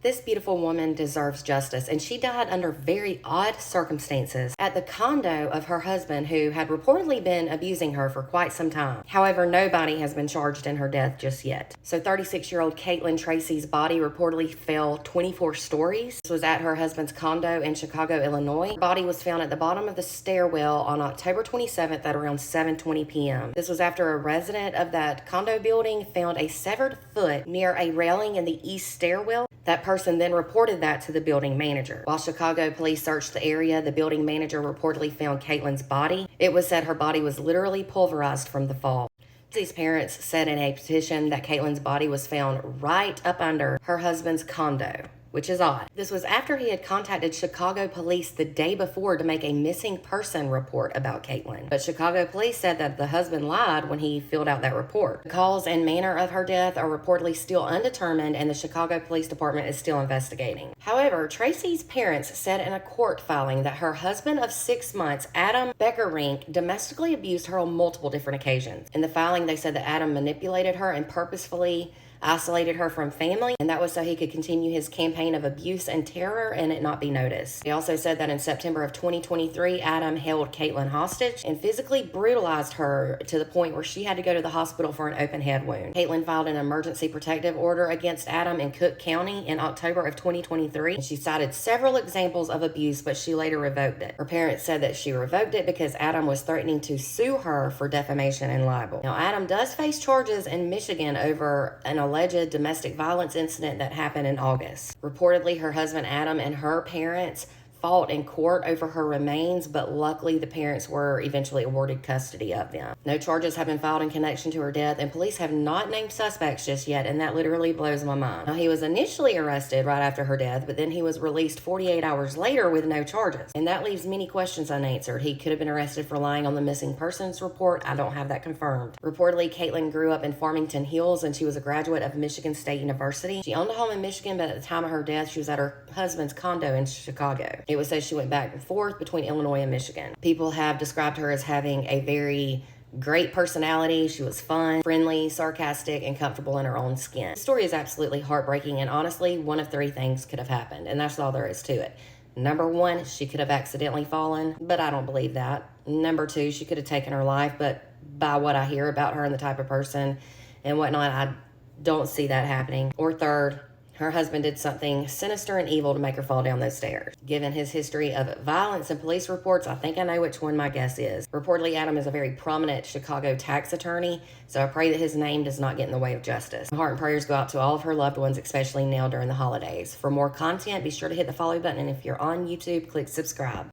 This beautiful woman deserves justice, and she died under very odd circumstances at the condo of her husband, who had reportedly been abusing her for quite some time. However, nobody has been charged in her death just yet. So 36-year-old Caitlin Tracy's body reportedly fell 24 stories. This was at her husband's condo in Chicago, Illinois. Her body was found at the bottom of the stairwell on October 27th at around 7:20 p.m. This was after a resident of that condo building found a severed foot near a railing in the east stairwell. That person then reported that to the building manager. While Chicago police searched the area, the building manager reportedly found Caitlin's body. It was said her body was literally pulverized from the fall. These parents said in a petition that Caitlin's body was found right up under her husband's condo, which is odd. This was after he had contacted Chicago police the day before to make a missing person report about Caitlin. But Chicago police said that the husband lied when he filled out that report. The cause and manner of her death are reportedly still undetermined, and the Chicago Police Department is still investigating. However, Tracy's parents said in a court filing that her husband of 6 months, Adam Beckerink, domestically abused her on multiple different occasions. In the filing, they said that Adam manipulated her and purposefully isolated her from family, and that was so he could continue his campaign of abuse and terror and it not be noticed. He also said that in September of 2023, Adam held Caitlin hostage and physically brutalized her to the point where she had to go to the hospital for an open head wound. Caitlin filed an emergency protective order against Adam in Cook County in October of 2023, and she cited several examples of abuse, but she later revoked it. Her parents said that she revoked it because Adam was threatening to sue her for defamation and libel. Now, Adam does face charges in Michigan over an alleged domestic violence incident that happened in August. Reportedly, her husband Adam and her parents fought in court over her remains, but luckily the parents were eventually awarded custody of them. No charges have been filed in connection to her death, and police have not named suspects just yet, and that literally blows my mind. Now, he was initially arrested right after her death, but then he was released 48 hours later with no charges, and that leaves many questions unanswered. He could have been arrested for lying on the missing persons report. I don't have that confirmed. Reportedly, Caitlin grew up in Farmington Hills, and she was a graduate of Michigan State University. She owned a home in Michigan, but at the time of her death, she was at her husband's condo in Chicago. It was said she went back and forth between Illinois and Michigan. People have described her as having a very great personality. She was fun, friendly, sarcastic, and comfortable in her own skin. The story is absolutely heartbreaking, and honestly, one of three things could have happened, and that's all there is to it. Number one, she could have accidentally fallen, but I don't believe that. Number two, she could have taken her life, but by what I hear about her and the type of person and whatnot, I don't see that happening. Or third, her husband did something sinister and evil to make her fall down those stairs. Given his history of violence and police reports, I think I know which one my guess is. Reportedly, Adam is a very prominent Chicago tax attorney, so I pray that his name does not get in the way of justice. My heart and prayers go out to all of her loved ones, especially now during the holidays. For more content, be sure to hit the follow button, and if you're on YouTube, click subscribe.